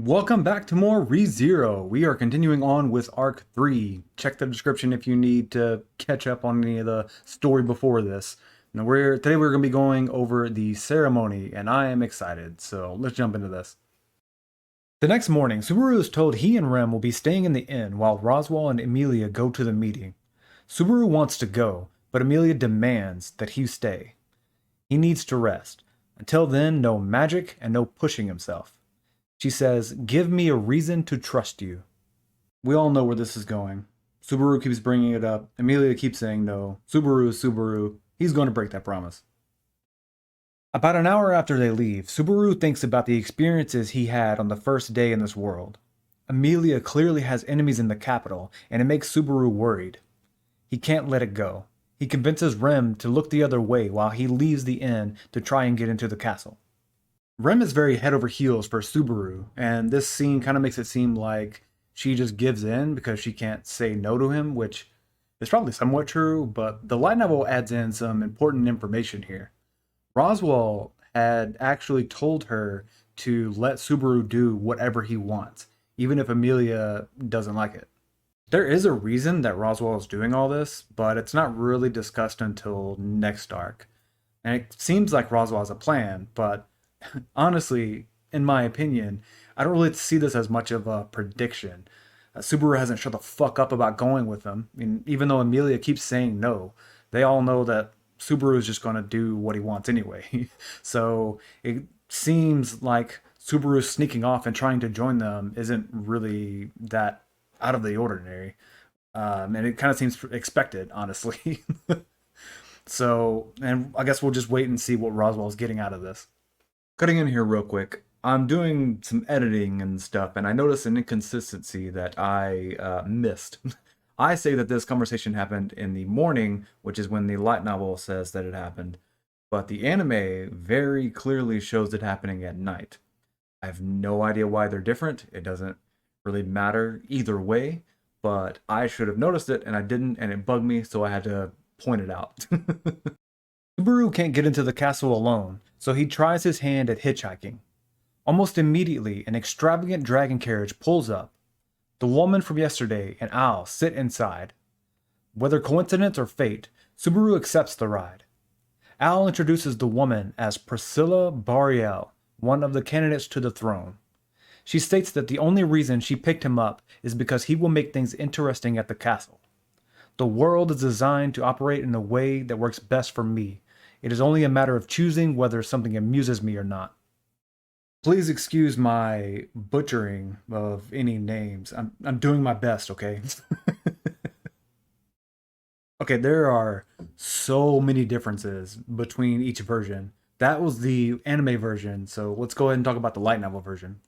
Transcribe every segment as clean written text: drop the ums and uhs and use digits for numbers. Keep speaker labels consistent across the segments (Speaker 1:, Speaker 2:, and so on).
Speaker 1: Welcome back to more ReZero. We are continuing on with Arc 3. Check the description if you need to catch up on any of the story before this. Now today we're going to be going over the ceremony, and I am excited, so let's jump into this. The next morning, Subaru is told he and Rem will be staying in the inn while Roswaal and Emilia go to the meeting. Subaru wants to go, but Emilia demands that he stay. He needs to rest. Until then, no magic and no pushing himself. She says, "Give me a reason to trust you." We all know where this is going. Subaru keeps bringing it up. Emilia keeps saying no. Subaru is Subaru. He's going to break that promise. About an hour after they leave, Subaru thinks about the experiences he had on the first day in this world. Emilia clearly has enemies in the capital, and it makes Subaru worried. He can't let it go. He convinces Rem to look the other way while he leaves the inn to try and get into the castle. Rem is very head over heels for Subaru, and this scene kind of makes it seem like she just gives in because she can't say no to him, which is probably somewhat true, but the light novel adds in some important information here. Roswaal had actually told her to let Subaru do whatever he wants, even if Emilia doesn't like it. There is a reason that Roswaal is doing all this, but it's not really discussed until next arc. And it seems like Roswaal has a plan, but honestly, in my opinion, I don't really see this as much of a prediction. Subaru hasn't shut the fuck up about going with them. I mean, even though Emilia keeps saying no, they all know that Subaru is just going to do what he wants anyway. So it seems like Subaru sneaking off and trying to join them isn't really that out of the ordinary. And it kind of seems expected, honestly. So, and I guess we'll just wait and see what Roswaal is getting out of this. Cutting in here real quick, I'm doing some editing and stuff, and I noticed an inconsistency that I missed. I say that this conversation happened in the morning, which is when the light novel says that it happened, but the anime very clearly shows it happening at night. I have no idea why they're different. It doesn't really matter either way, but I should have noticed it, and I didn't, and it bugged me, so I had to point it out. Subaru can't get into the castle alone, so he tries his hand at hitchhiking. Almost immediately, an extravagant dragon carriage pulls up. The woman from yesterday and Al sit inside. Whether coincidence or fate, Subaru accepts the ride. Al introduces the woman as Priscilla Bariel, one of the candidates to the throne. She states that the only reason she picked him up is because he will make things interesting at the castle. The world is designed to operate in a way that works best for me. It is only a matter of choosing whether something amuses me or not. Please excuse my butchering of any names. I'm doing my best, okay? Okay, there are so many differences between each version. That was the anime version, so let's go ahead and talk about the light novel version.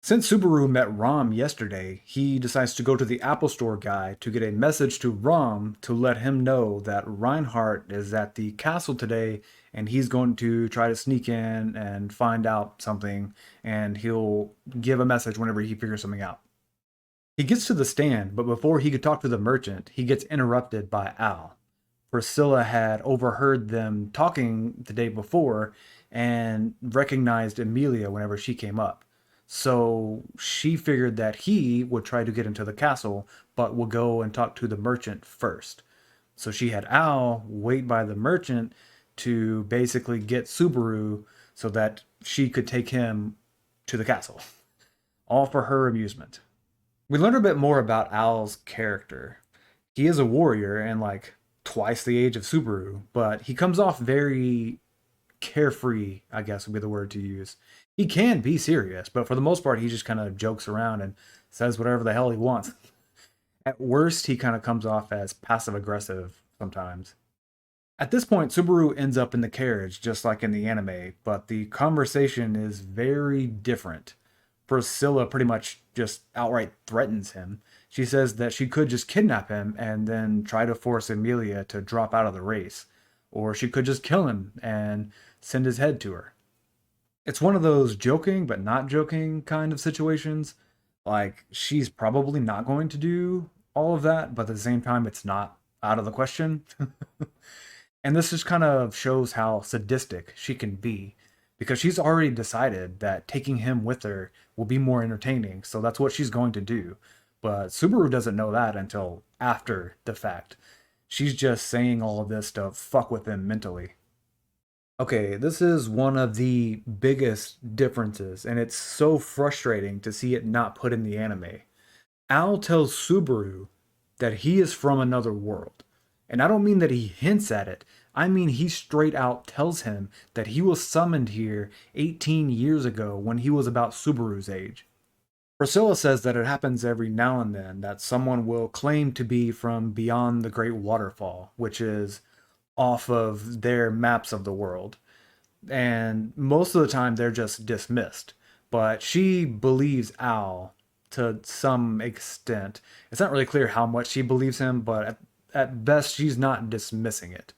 Speaker 1: Since Subaru met Rom yesterday, he decides to go to the Apple Store guy to get a message to Rom to let him know that Reinhardt is at the castle today and he's going to try to sneak in and find out something, and he'll give a message whenever he figures something out. He gets to the stand, but before he could talk to the merchant, he gets interrupted by Al. Priscilla had overheard them talking the day before and recognized Emilia whenever she came up. So she figured that he would try to get into the castle, but would go and talk to the merchant first. So she had Al wait by the merchant to basically get Subaru so that she could take him to the castle, all for her amusement. We learned a bit more about Al's character. He is a warrior and like twice the age of Subaru, but he comes off very carefree, I guess would be the word to use. He can be serious, but for the most part, he just kind of jokes around and says whatever the hell he wants. At worst, he kind of comes off as passive aggressive sometimes. At this point, Subaru ends up in the carriage, just like in the anime, but the conversation is very different. Priscilla pretty much just outright threatens him. She says that she could just kidnap him and then try to force Emilia to drop out of the race. Or she could just kill him and send his head to her. It's one of those joking but not joking kind of situations. Like, she's probably not going to do all of that, but at the same time, it's not out of the question. And this just kind of shows how sadistic she can be, because she's already decided that taking him with her will be more entertaining. So that's what she's going to do. But Subaru doesn't know that until after the fact. She's just saying all of this to fuck with him mentally. Okay, this is one of the biggest differences, and it's so frustrating to see it not put in the anime. Al tells Subaru that he is from another world. And I don't mean that he hints at it. I mean he straight out tells him that he was summoned here 18 years ago when he was about Subaru's age. Priscilla says that it happens every now and then that someone will claim to be from beyond the Great Waterfall, which is off of their maps of the world. And most of the time they're just dismissed. But she believes Al to some extent. It's not really clear how much she believes him, but at best she's not dismissing it.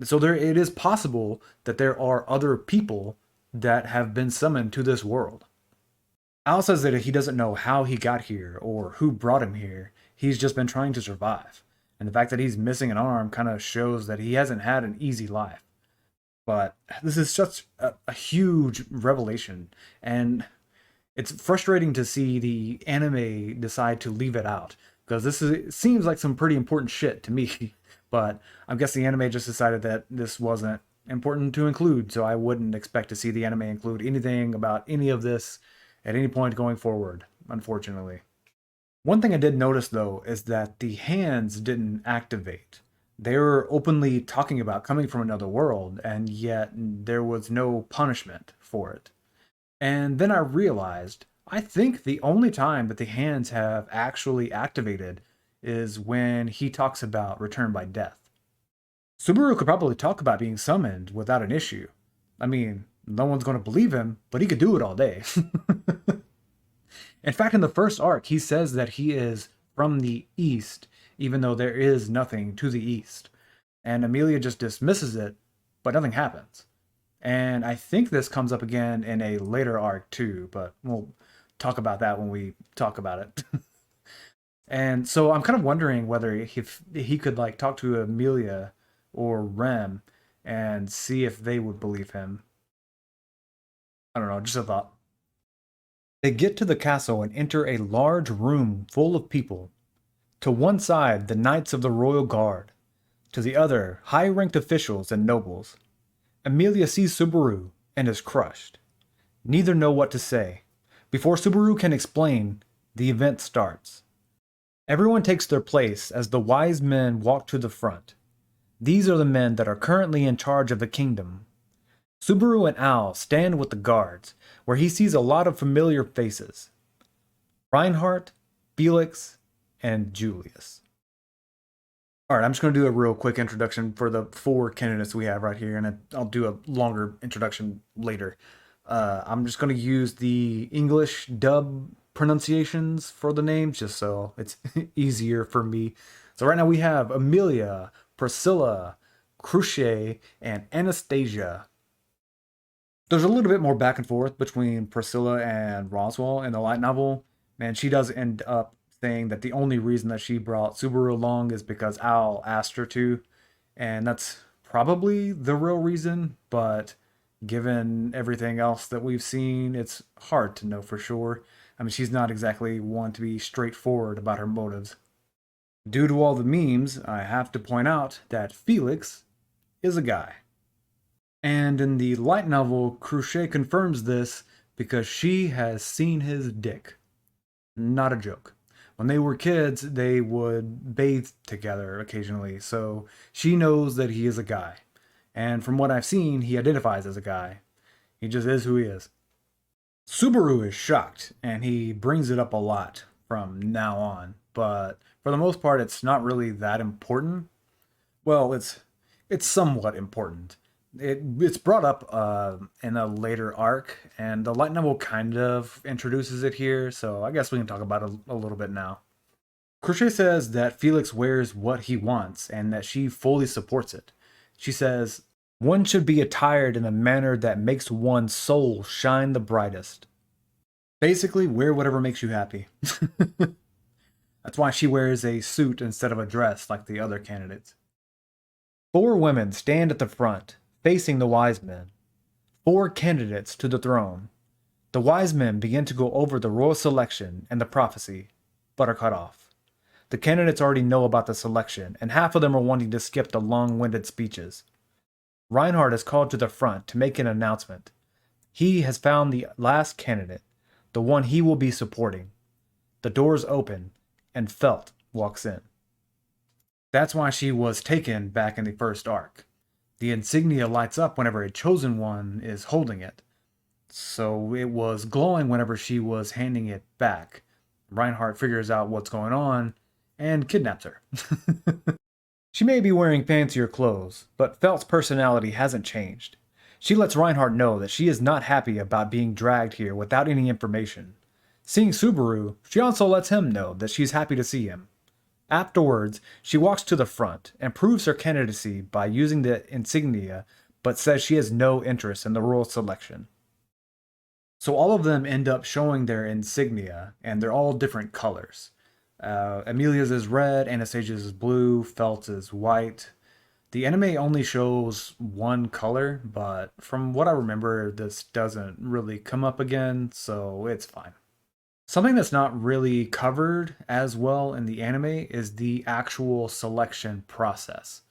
Speaker 1: So there it is possible that there are other people that have been summoned to this world. Al says that he doesn't know how he got here or who brought him here. He's just been trying to survive. And the fact that he's missing an arm kind of shows that he hasn't had an easy life. But this is such a huge revelation. And it's frustrating to see the anime decide to leave it out because it seems like some pretty important shit to me. But I guess the anime just decided that this wasn't important to include, so I wouldn't expect to see the anime include anything about any of this at any point going forward, unfortunately. One thing I did notice though is that the hands didn't activate. They were openly talking about coming from another world, and yet there was no punishment for it. And then I realized I think the only time that the hands have actually activated is when he talks about return by death. Subaru could probably talk about being summoned without an issue. I mean, no one's going to believe him, but he could do it all day. In fact, in the first arc, he says that he is from the east, even though there is nothing to the east. And Emilia just dismisses it, but nothing happens. And I think this comes up again in a later arc too, but we'll talk about that when we talk about it. And so I'm kind of wondering whether if he could like talk to Emilia or Rem and see if they would believe him. I don't know, just a thought. They get to the castle and enter a large room full of people. To one side, the knights of the royal guard. To the other, high-ranked officials and nobles. Emilia sees Subaru and is crushed. Neither know what to say. Before Subaru can explain, the event starts. Everyone takes their place as the wise men walk to the front. These are the men that are currently in charge of the kingdom. Subaru and Al stand with the guards, where he sees a lot of familiar faces. Reinhardt, Felix, and Julius. Alright, I'm just going to do a real quick introduction for the 4 candidates we have right here, and I'll do a longer introduction later. I'm just going to use the English dub pronunciations for the names, just so it's easier for me. So right now we have Emilia, Priscilla, Cruce, and Anastasia. There's a little bit more back and forth between Priscilla and Roswaal in the light novel, and she does end up saying that the only reason that she brought Subaru along is because Al asked her to, and that's probably the real reason, but given everything else that we've seen, it's hard to know for sure. I mean, she's not exactly one to be straightforward about her motives. Due to all the memes, I have to point out that Felix is a guy. And in the light novel, Cruce confirms this because she has seen his dick. Not a joke. When they were kids, they would bathe together occasionally, so she knows that he is a guy. And from what I've seen, he identifies as a guy. He just is who he is. Subaru is shocked, and he brings it up a lot from now on, but for the most part, it's not really that important. Well, it's somewhat important. It's brought up in a later arc, and the light novel kind of introduces it here, so I guess we can talk about it a little bit now. Cruce says that Felix wears what he wants, and that she fully supports it. She says, "One should be attired in a manner that makes one's soul shine the brightest." Basically, wear whatever makes you happy. That's why she wears a suit instead of a dress like the other candidates. 4 women stand at the front, facing the wise men. 4 candidates to the throne. The wise men begin to go over the royal selection and the prophecy, but are cut off. The candidates already know about the selection, and half of them are wanting to skip the long-winded speeches. Reinhardt is called to the front to make an announcement. He has found the last candidate, the one he will be supporting. The doors open, and Felt walks in. That's why she was taken back in the first arc. The insignia lights up whenever a chosen one is holding it, so it was glowing whenever she was handing it back. Reinhardt figures out what's going on and kidnaps her. She may be wearing fancier clothes, but Felt's personality hasn't changed. She lets Reinhardt know that she is not happy about being dragged here without any information. Seeing Subaru, she also lets him know that she's happy to see him. Afterwards, she walks to the front and proves her candidacy by using the insignia, but says she has no interest in the royal selection. So all of them end up showing their insignia, and they're all different colors. Emilia's is red, Anastasia's is blue, Felt's is white. The anime only shows one color, but from what I remember, this doesn't really come up again, so it's fine. Something that's not really covered as well in the anime is the actual selection process.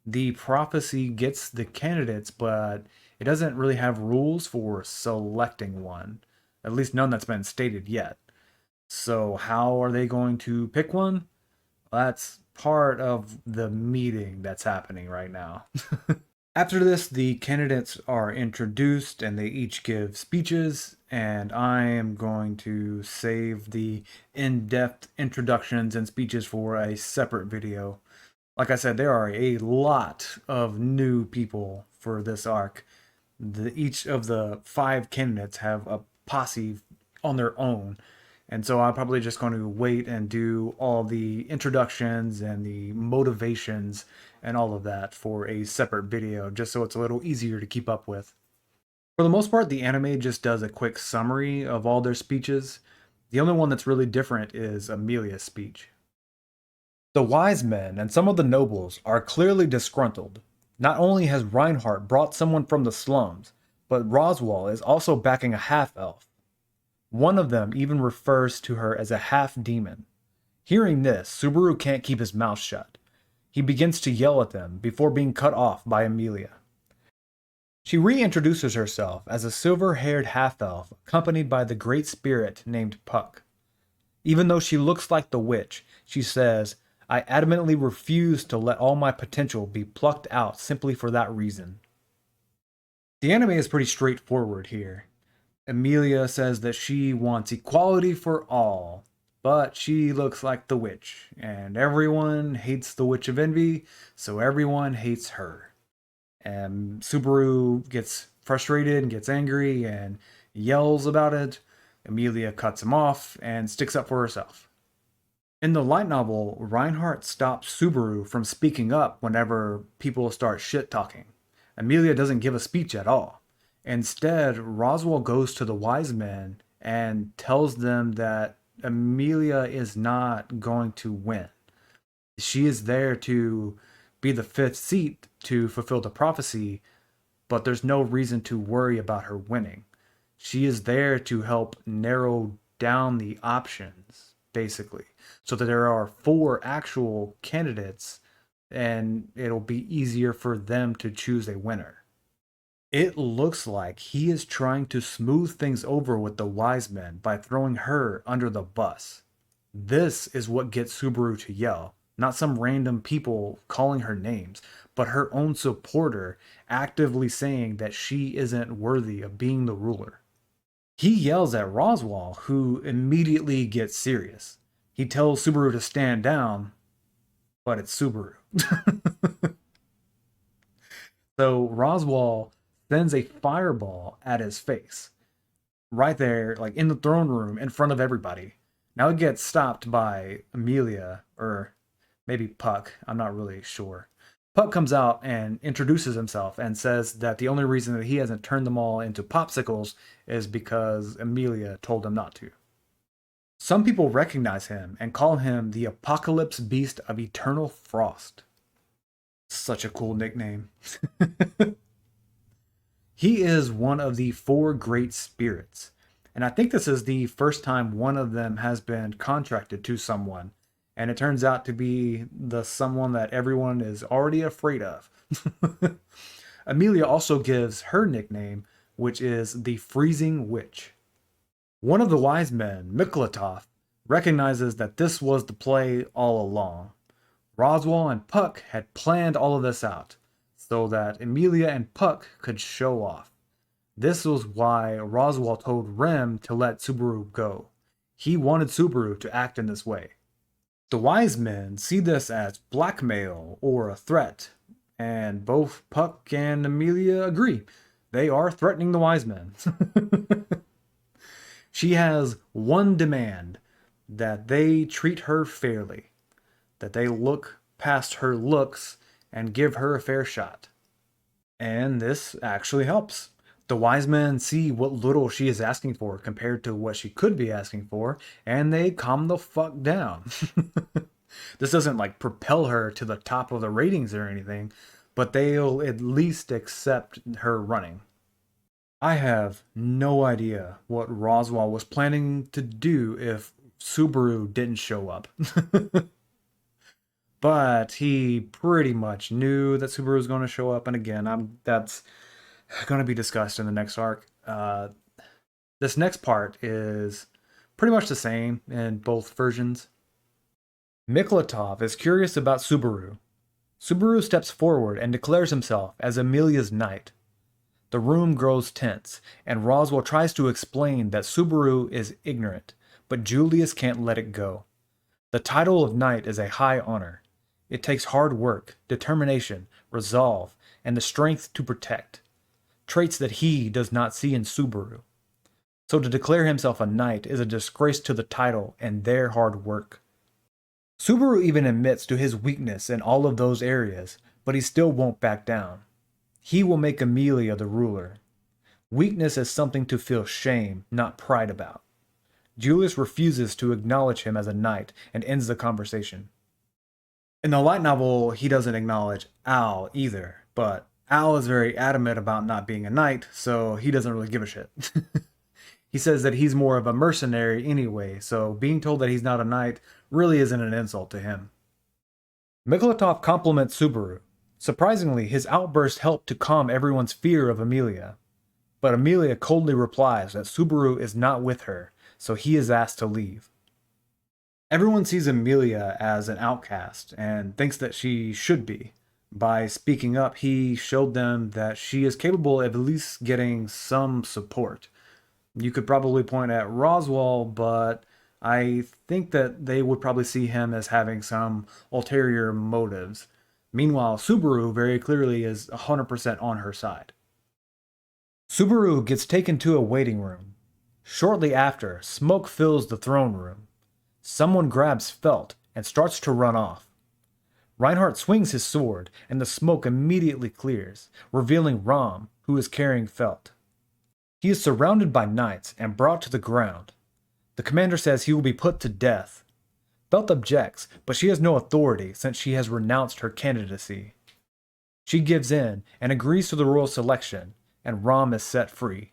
Speaker 1: The prophecy gets the candidates, but it doesn't really have rules for selecting one, at least none that's been stated yet. So, how are they going to pick one? That's part of the meeting that's happening right now. After this, the candidates are introduced and they each give speeches, and I am going to save the in-depth introductions and speeches for a separate video. Like I said, there are a lot of new people for this arc. Each of the 5 candidates have a posse on their own. And so I'm probably just going to wait and do all the introductions and the motivations and all of that for a separate video, just so it's a little easier to keep up with. For the most part, the anime just does a quick summary of all their speeches. The only one that's really different is Emilia's speech. The wise men and some of the nobles are clearly disgruntled. Not only has Reinhardt brought someone from the slums, but Roswaal is also backing a half-elf. One of them even refers to her as a half-demon. Hearing this, Subaru can't keep his mouth shut. He begins to yell at them before being cut off by Emilia. She reintroduces herself as a silver-haired half-elf accompanied by the great spirit named Puck. Even though she looks like the witch, she says, "I adamantly refuse to let all my potential be plucked out simply for that reason." The anime is pretty straightforward here. Emilia says that she wants equality for all, but she looks like the witch, and everyone hates the Witch of Envy, so everyone hates her. And Subaru gets frustrated and gets angry and yells about it. Emilia cuts him off and sticks up for herself. In the light novel, Reinhardt stops Subaru from speaking up whenever people start shit-talking. Emilia doesn't give a speech at all. Instead, Roswaal goes to the wise men and tells them that Emilia is not going to win. She is there to be the 5th seat to fulfill the prophecy, but there's no reason to worry about her winning. She is there to help narrow down the options, basically, so that there are 4 actual candidates and it'll be easier for them to choose a winner. It looks like he is trying to smooth things over with the wise men by throwing her under the bus. This is what gets Subaru to yell, not some random people calling her names, but her own supporter actively saying that she isn't worthy of being the ruler. He yells at Roswaal, who immediately gets serious. He tells Subaru to stand down, but it's Subaru. So Roswaal sends a fireball at his face. Right there, like in the throne room, in front of everybody. Now it gets stopped by Emilia, or maybe Puck, I'm not really sure. Puck comes out and introduces himself and says that the only reason that he hasn't turned them all into popsicles is because Emilia told him not to. Some people recognize him and call him the Apocalypse Beast of Eternal Frost. Such a cool nickname. He is one of the 4 great spirits. And I think this is the first time one of them has been contracted to someone. And it turns out to be the someone that everyone is already afraid of. Amelia also gives her nickname, which is the Freezing Witch. One of the wise men, Miklatov, recognizes that this was the play all along. Roswaal and Puck had planned all of this out so that Amelia and Puck could show off. This was why Roswaal told Rem to let Subaru go. He wanted Subaru to act in this way. The wise men see this as blackmail or a threat, and both Puck and Amelia agree. They are threatening the wise men. She has one demand: that they treat her fairly, that they look past her looks and give her a fair shot. And this actually helps. The wise men see what little she is asking for compared to what she could be asking for, and they calm the fuck down. This doesn't like propel her to the top of the ratings or anything, but they'll at least accept her running. I have no idea what Roswaal was planning to do if Subaru didn't show up. But he pretty much knew that Subaru was going to show up, and again, that's going to be discussed in the next arc. This next part is pretty much the same in both versions. Miklatov is curious about Subaru. Subaru steps forward and declares himself as Amelia's knight. The room grows tense, and Roswaal tries to explain that Subaru is ignorant, but Julius can't let it go. The title of knight is a high honor. It takes hard work, determination, resolve, and the strength to protect, traits that he does not see in Subaru. So to declare himself a knight is a disgrace to the title and their hard work. Subaru even admits to his weakness in all of those areas, but he still won't back down. He will make Amelia the ruler. Weakness is something to feel shame, not pride about. Julius refuses to acknowledge him as a knight and ends the conversation. In the light novel, he doesn't acknowledge Al either, but Al is very adamant about not being a knight, so he doesn't really give a shit. He says that he's more of a mercenary anyway, so being told that he's not a knight really isn't an insult to him. Miklatov compliments Subaru. Surprisingly, his outburst helped to calm everyone's fear of Amelia. But Amelia coldly replies that Subaru is not with her, so he is asked to leave. Everyone sees Amelia as an outcast and thinks that she should be. By speaking up, he showed them that she is capable of at least getting some support. You could probably point at Roswaal, but I think that they would probably see him as having some ulterior motives. Meanwhile, Subaru very clearly is 100% on her side. Subaru gets taken to a waiting room. Shortly after, smoke fills the throne room. Someone grabs Felt and starts to run off. Reinhardt swings his sword, and the smoke immediately clears, revealing Rom, who is carrying Felt. He is surrounded by knights and brought to the ground. The commander says he will be put to death. Felt objects, but she has no authority since she has renounced her candidacy. She gives in and agrees to the royal selection, and Rom is set free.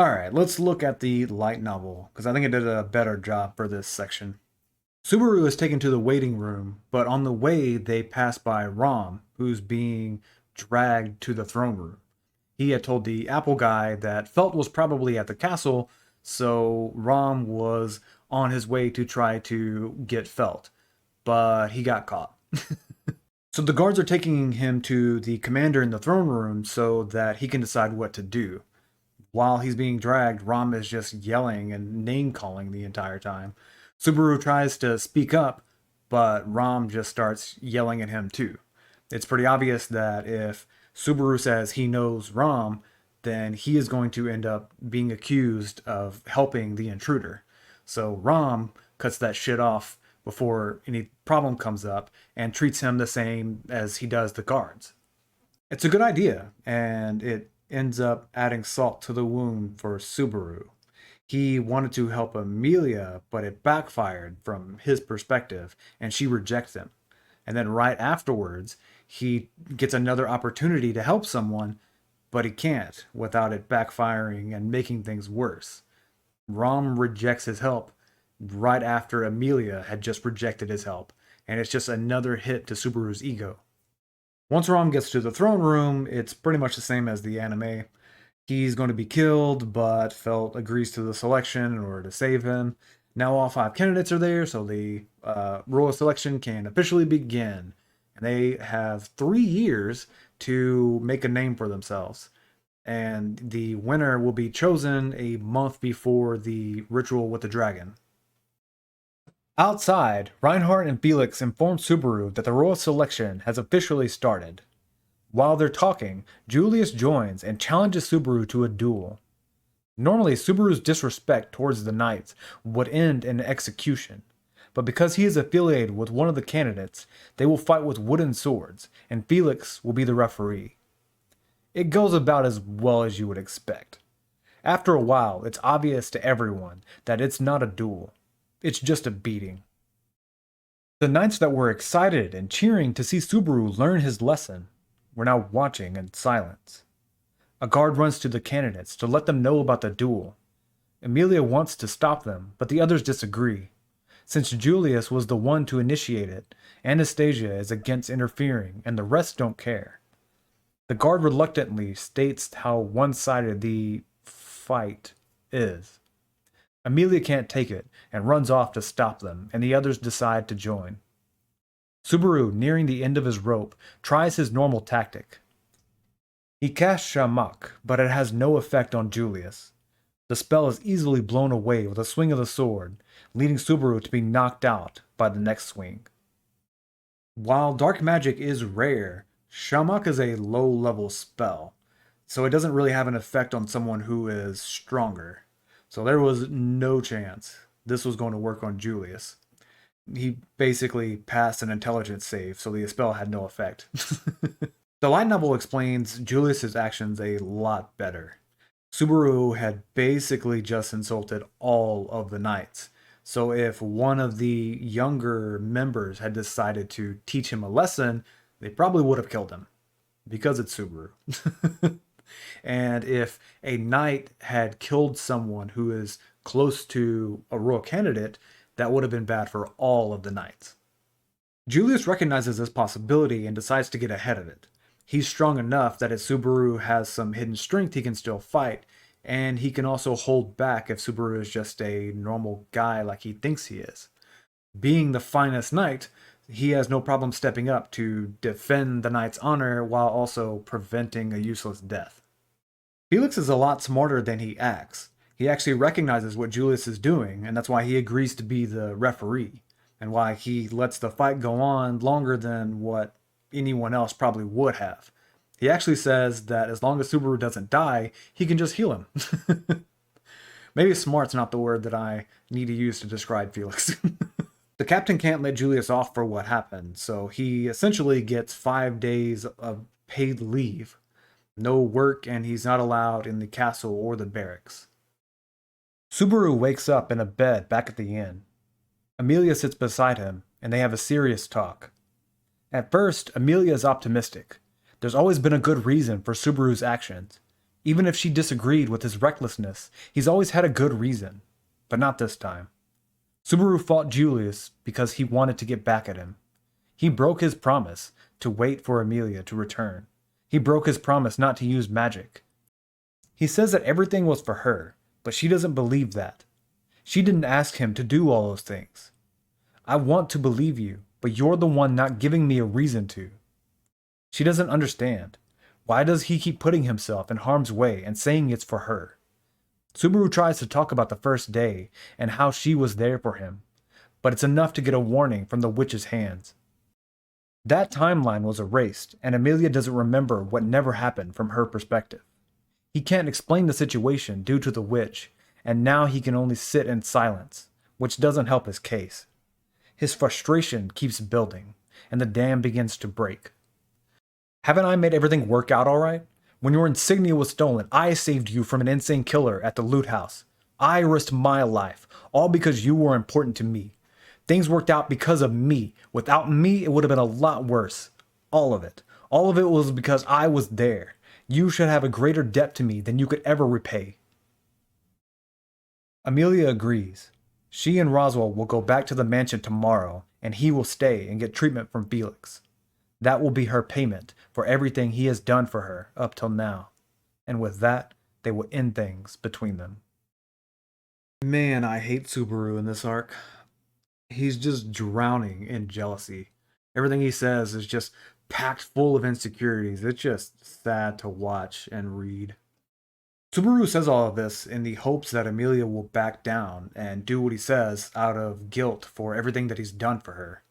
Speaker 1: Alright, let's look at the light novel, because I think it did a better job for this section. Subaru is taken to the waiting room, but on the way they pass by Rom, who's being dragged to the throne room. He had told the apple guy that Felt was probably at the castle, so Rom was on his way to try to get Felt, but he got caught. So the guards are taking him to the commander in the throne room so that he can decide what to do. While he's being dragged, Rom is just yelling and name-calling the entire time. Subaru tries to speak up, but Rom just starts yelling at him too. It's pretty obvious that if Subaru says he knows Rom, then he is going to end up being accused of helping the intruder. So Rom cuts that shit off before any problem comes up and treats him the same as he does the guards. It's a good idea, and it ends up adding salt to the wound for Subaru. He wanted to help Amelia, but it backfired from his perspective, and she rejects him. And then right afterwards, he gets another opportunity to help someone, but he can't without it backfiring and making things worse. Rom rejects his help right after Emilia had just rejected his help, and it's just another hit to Subaru's ego. Once Rom gets to the throne room, it's pretty much the same as the anime. He's going to be killed, but Felt agrees to the selection in order to save him. Now all five candidates are there, so the royal selection can officially begin. And they have 3 years to make a name for themselves. And the winner will be chosen a month before the ritual with the dragon. Outside, Reinhardt and Felix inform Subaru that the royal selection has officially started. While they're talking, Julius joins and challenges Subaru to a duel. Normally, Subaru's disrespect towards the knights would end in execution, but because he is affiliated with one of the candidates, they will fight with wooden swords, and Felix will be the referee. It goes about as well as you would expect. After a while, it's obvious to everyone that it's not a duel, it's just a beating. The knights that were excited and cheering to see Subaru learn his lesson were now watching in silence. A guard runs to the candidates to let them know about the duel. Emilia wants to stop them, but the others disagree. Since Julius was the one to initiate it, Anastasia is against interfering, and the rest don't care. The guard reluctantly states how one-sided the fight is. Emilia can't take it and runs off to stop them, and the others decide to join. Subaru, nearing the end of his rope, tries his normal tactic. He casts Shamak, but it has no effect on Julius. The spell is easily blown away with a swing of the sword, leading Subaru to be knocked out by the next swing. While dark magic is rare, Shamak is a low-level spell, so it doesn't really have an effect on someone who is stronger. So there was no chance this was going to work on Julius. He basically passed an intelligence save, so the spell had no effect. The light novel explains Julius's actions a lot better. Subaru had basically just insulted all of the knights. So if one of the younger members had decided to teach him a lesson, they probably would have killed him. Because it's Subaru. And if a knight had killed someone who is close to a royal candidate, that would have been bad for all of the knights. Julius recognizes this possibility and decides to get ahead of it. He's strong enough that if Subaru has some hidden strength, he can still fight, and he can also hold back if Subaru is just a normal guy like he thinks he is. Being the finest knight, he has no problem stepping up to defend the knight's honor while also preventing a useless death. Felix is a lot smarter than he acts. He actually recognizes what Julius is doing, and that's why he agrees to be the referee, and why he lets the fight go on longer than what anyone else probably would have. He actually says that as long as Subaru doesn't die, he can just heal him. Maybe smart's not the word that I need to use to describe Felix. The captain can't let Julius off for what happened, so he essentially gets 5 days of paid leave. No work, and he's not allowed in the castle or the barracks. Subaru wakes up in a bed back at the inn. Emilia sits beside him, and they have a serious talk. At first, Emilia is optimistic. There's always been a good reason for Subaru's actions. Even if she disagreed with his recklessness, he's always had a good reason. But not this time. Subaru fought Julius because he wanted to get back at him. He broke his promise to wait for Emilia to return. He broke his promise not to use magic. He says that everything was for her, but she doesn't believe that. She didn't ask him to do all those things. I want to believe you, but you're the one not giving me a reason to. She doesn't understand. Why does he keep putting himself in harm's way and saying it's for her? Subaru tries to talk about the first day and how she was there for him, but it's enough to get a warning from the witch's hands. That timeline was erased, and Emilia doesn't remember what never happened from her perspective. He can't explain the situation due to the witch, and now he can only sit in silence, which doesn't help his case. His frustration keeps building, and the dam begins to break. Haven't I made everything work out alright? When your insignia was stolen, I saved you from an insane killer at the loot house. I risked my life, all because you were important to me. Things worked out because of me. Without me, it would have been a lot worse. All of it. All of it was because I was there. You should have a greater debt to me than you could ever repay. Amelia agrees. She and Roswell will go back to the mansion tomorrow, and he will stay and get treatment from Felix. That will be her payment for everything he has done for her up till now. And with that, they will end things between them. Man, I hate Subaru in this arc. He's just drowning in jealousy. Everything he says is just packed full of insecurities. It's just sad to watch and read. Subaru says all of this in the hopes that Amelia will back down and do what he says out of guilt for everything that he's done for her.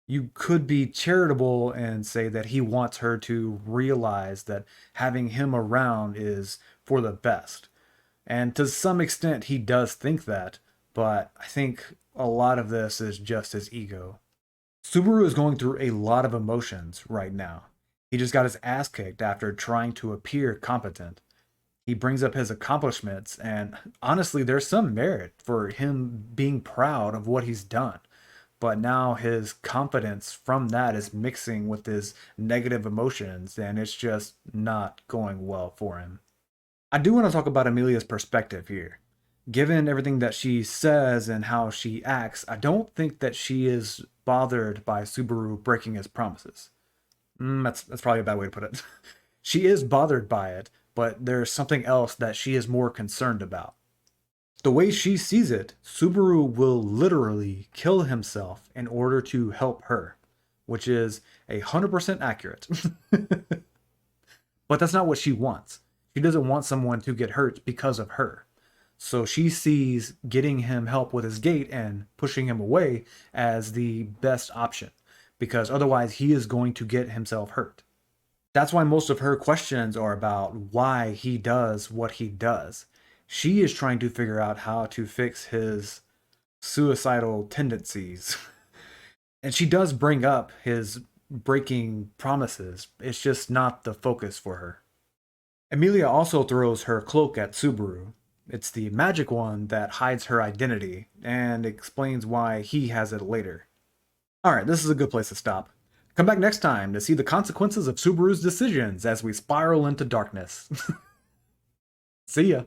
Speaker 1: You could be charitable and say that he wants her to realize that having him around is for the best. And to some extent, he does think that, but I think a lot of this is just his ego. Subaru is going through a lot of emotions right now. He just got his ass kicked after trying to appear competent. He brings up his accomplishments, and honestly, there's some merit for him being proud of what he's done. But now his confidence from that is mixing with his negative emotions, and it's just not going well for him. I do want to talk about Amelia's perspective here. Given everything that she says and how she acts, I don't think that she is bothered by Subaru breaking his promises. That's probably a bad way to put it. She is bothered by it, but there's something else that she is more concerned about. The way she sees it, Subaru will literally kill himself in order to help her, which is 100% accurate. But that's not what she wants. She doesn't want someone to get hurt because of her. So she sees getting him help with his gait and pushing him away as the best option, because otherwise he is going to get himself hurt. That's why most of her questions are about why he does what he does. She is trying to figure out how to fix his suicidal tendencies. And she does bring up his breaking promises. It's just not the focus for her. Emilia also throws her cloak at Subaru. It's the magic one that hides her identity and explains why he has it later. Alright, this is a good place to stop. Come back next time to see the consequences of Subaru's decisions as we spiral into darkness. See ya!